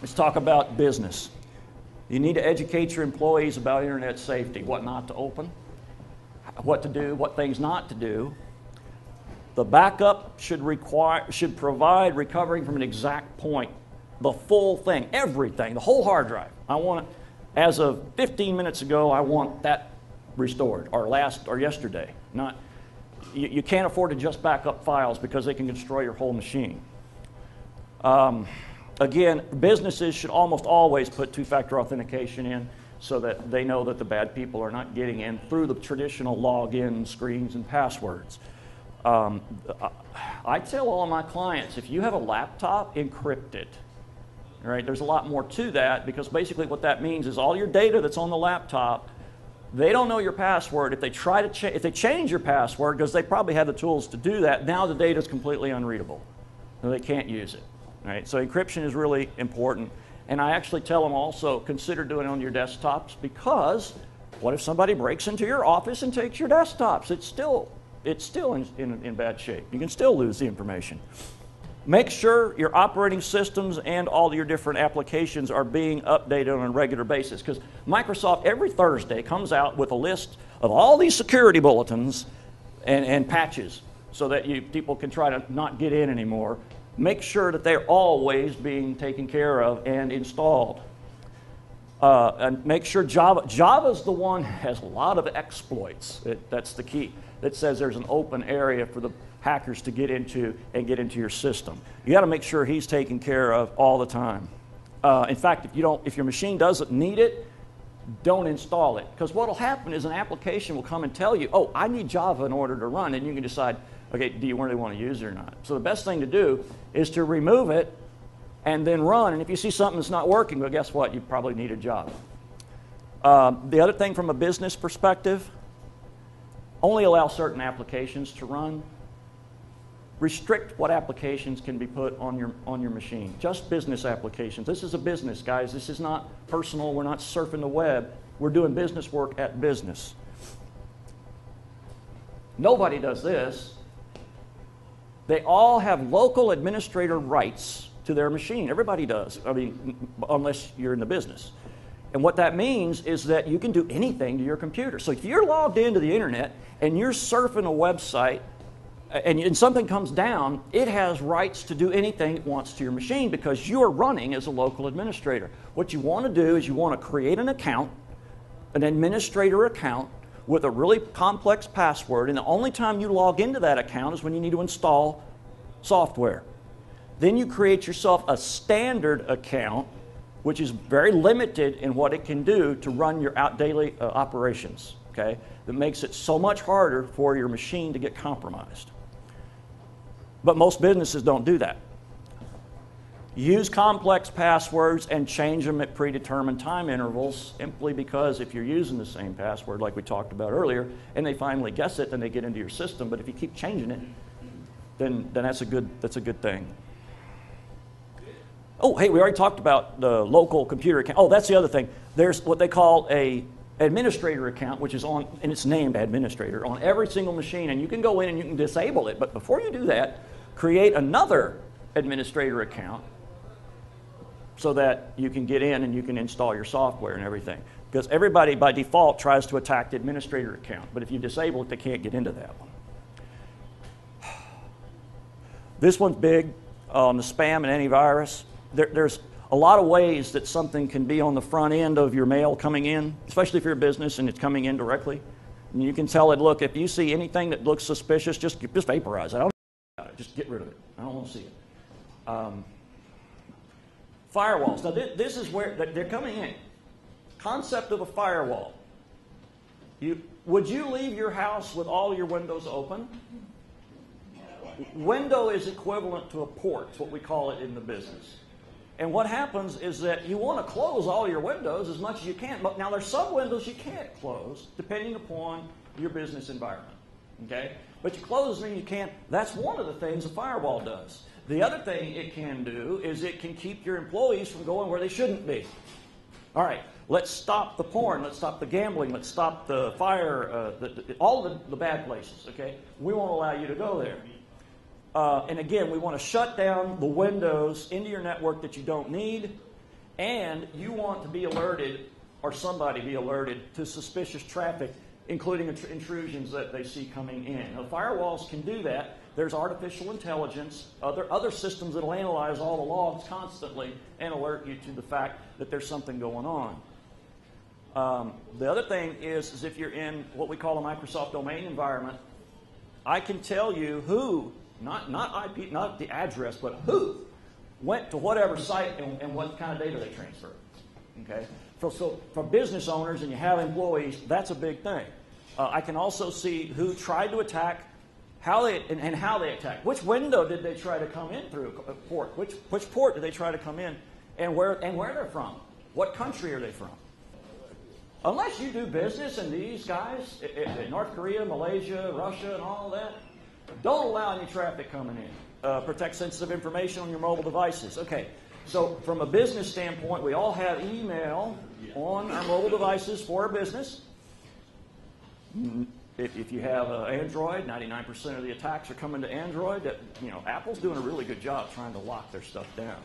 Let's talk about business. You need to educate your employees about internet safety, what not to open, what to do, what things not to do. The backup should provide recovering from an exact point, the full thing, everything, the whole hard drive. I want it, as of 15 minutes ago, I want that restored, or yesterday. You can't afford to just back up files because they can destroy your whole machine. Again, businesses should almost always put two-factor authentication in so that they know that the bad people are not getting in through the traditional login screens and passwords. I tell all of my clients, if you have a laptop, encrypt it. All right? There's a lot more to that, because basically what that means is all your data that's on the laptop, they don't know your password. If they try to if they change your password, because they probably have the tools to do that, now the data is completely unreadable. So they can't use it. Right? So encryption is really important. And I actually tell them also, consider doing it on your desktops, because what if somebody breaks into your office and takes your desktops? It's still in bad shape. You can still lose the information. Make sure your operating systems and all your different applications are being updated on a regular basis, because Microsoft every Thursday comes out with a list of all these security bulletins and patches so that people can try to not get in anymore. Make sure that they're always being taken care of and installed. And make sure Java's the one that has a lot of exploits. That's the key. That says there's an open area for the hackers to get into and get into your system. You got to make sure he's taken care of all the time. In fact, if your machine doesn't need it, don't install it. Because what will happen is an application will come and tell you, oh, I need Java in order to run, and you can decide, okay, do you really want to use it or not? So the best thing to do is to remove it and then run. And if you see something that's not working, well, guess what? You probably need a Java. The other thing from a business perspective, only allow certain applications to run. Restrict what applications can be put on your machine. Just business applications. This is a business, guys. This is not personal. We're not surfing the web. We're doing business work at business. Nobody does this. They all have local administrator rights to their machine. Everybody does. I mean, unless you're in the business. And what that means is that you can do anything to your computer. So if you're logged into the internet and you're surfing a website and something comes down, it has rights to do anything it wants to your machine because you're running as a local administrator. What you want to do is you want to create an account, an administrator account, with a really complex password, and the only time you log into that account is when you need to install software. Then you create yourself a standard account, which is very limited in what it can do to run your daily operations. Okay? That makes it so much harder for your machine to get compromised. But most businesses don't do that. Use complex passwords and change them at predetermined time intervals, simply because if you're using the same password like we talked about earlier and they finally guess it, then they get into your system. But if you keep changing it, then that's a good thing. Oh, hey, we already talked about the local computer account. Oh, that's the other thing. There's what they call a administrator account, which is on, and it's named administrator, on every single machine, and you can go in and you can disable it. But before you do that, create another administrator account so that you can get in and you can install your software and everything. Because everybody by default tries to attack the administrator account, but if you disable it, they can't get into that one. This one's big on the spam and antivirus. There's a lot of ways that something can be on the front end of your mail coming in, especially if you're a business and it's coming in directly. And you can tell it, look, if you see anything that looks suspicious, just vaporize it. I don't know about it. Just get rid of it. I don't want to see it. Firewalls. Now, this is where they're coming in. Concept of a firewall. Would you leave your house with all your windows open? Window is equivalent to a port. It's what we call it in the business. And what happens is that you want to close all your windows as much as you can. But now there's some windows you can't close depending upon your business environment. Okay? But you close them, you can't. That's one of the things a firewall does. The other thing it can do is it can keep your employees from going where they shouldn't be. All right, let's stop the porn, let's stop the gambling, let's stop the fire, all the bad places, okay? We won't allow you to go there. And again, we want to shut down the windows into your network that you don't need, and you want to be alerted, or somebody be alerted, to suspicious traffic, including intrusions that they see coming in. Now, firewalls can do that. There's artificial intelligence, other systems that will analyze all the logs constantly and alert you to the fact that there's something going on. The other thing is if you're in what we call a Microsoft domain environment, I can tell you who, not IP, not the address, but who went to whatever site and what kind of data they transferred. Okay, so for business owners and you have employees, that's a big thing. I can also see who tried to attack, how they attacked. Which window did they try to come in through? Port. Which port did they try to come in, and where they're from? What country are they from? Unless you do business in these guys, in North Korea, Malaysia, Russia, and all of that, don't allow any traffic coming in. Protect sensitive information on your mobile devices. Okay, so from a business standpoint, we all have email on our mobile devices for our business. If you have Android, 99% of the attacks are coming to Android. Apple's doing a really good job trying to lock their stuff down.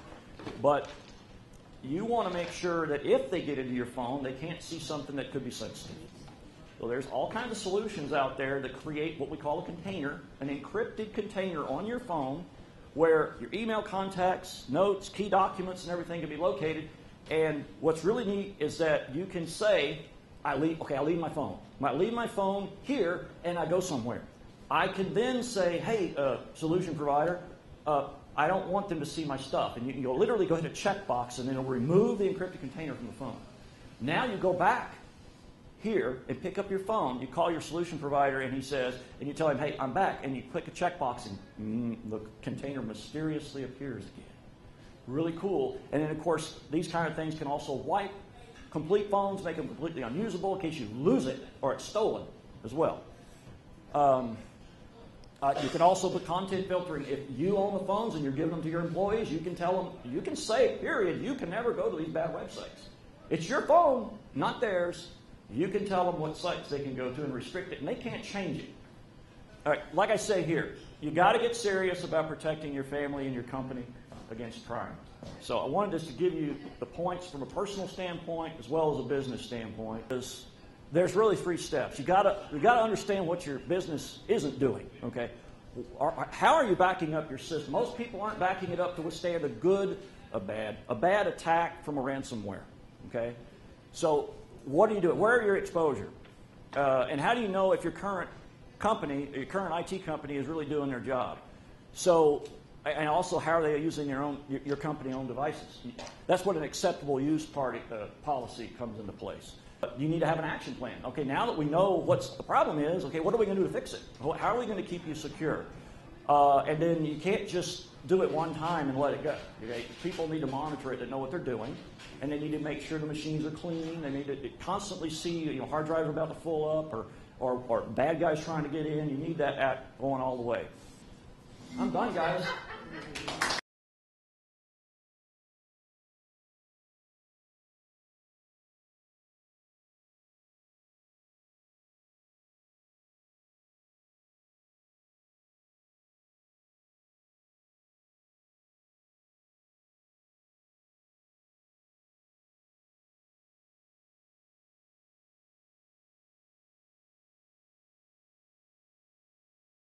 But you want to make sure that if they get into your phone, they can't see something that could be sensitive. So there's all kinds of solutions out there that create what we call a container, an encrypted container on your phone where your email contacts, notes, key documents, and everything can be located. And what's really neat is that you can say, I leave my phone. I leave my phone here and I go somewhere. I can then say, hey, solution provider, I don't want them to see my stuff. And you'll literally go ahead and checkbox and then it'll remove the encrypted container from the phone. Now you go back here and pick up your phone. You call your solution provider and he says, and you tell him, hey, I'm back. And you click a checkbox and the container mysteriously appears again. Really cool. And then, of course, these kind of things can also wipe complete phones, make them completely unusable in case you lose it or it's stolen as well. You can also put content filtering. If you own the phones and you're giving them to your employees, you can tell them, you can say, period, you can never go to these bad websites. It's your phone, not theirs. You can tell them what sites they can go to and restrict it, and they can't change it. All right, like I say here, you got to get serious about protecting your family and your company against crime. So I wanted just to give you the points from a personal standpoint as well as a business standpoint. There's really 3 steps. You got to understand what your business isn't doing. Okay, how are you backing up your system? Most people aren't backing it up to withstand a bad attack from a ransomware. Okay, so what are you doing? Where are your exposure? And how do you know if your current company, your current IT company, is really doing their job? So, and also, how are they using your company-owned devices? That's what an acceptable use policy comes into place. You need to have an action plan. Okay, now that we know what the problem is, okay, what are we going to do to fix it? How are we going to keep you secure? And then you can't just do it one time and let it go. Okay? People need to monitor it, that know what they're doing, and they need to make sure the machines are clean. They need to constantly see, hard drives are about to full up, or bad guys trying to get in. You need that act going all the way. I'm done, guys.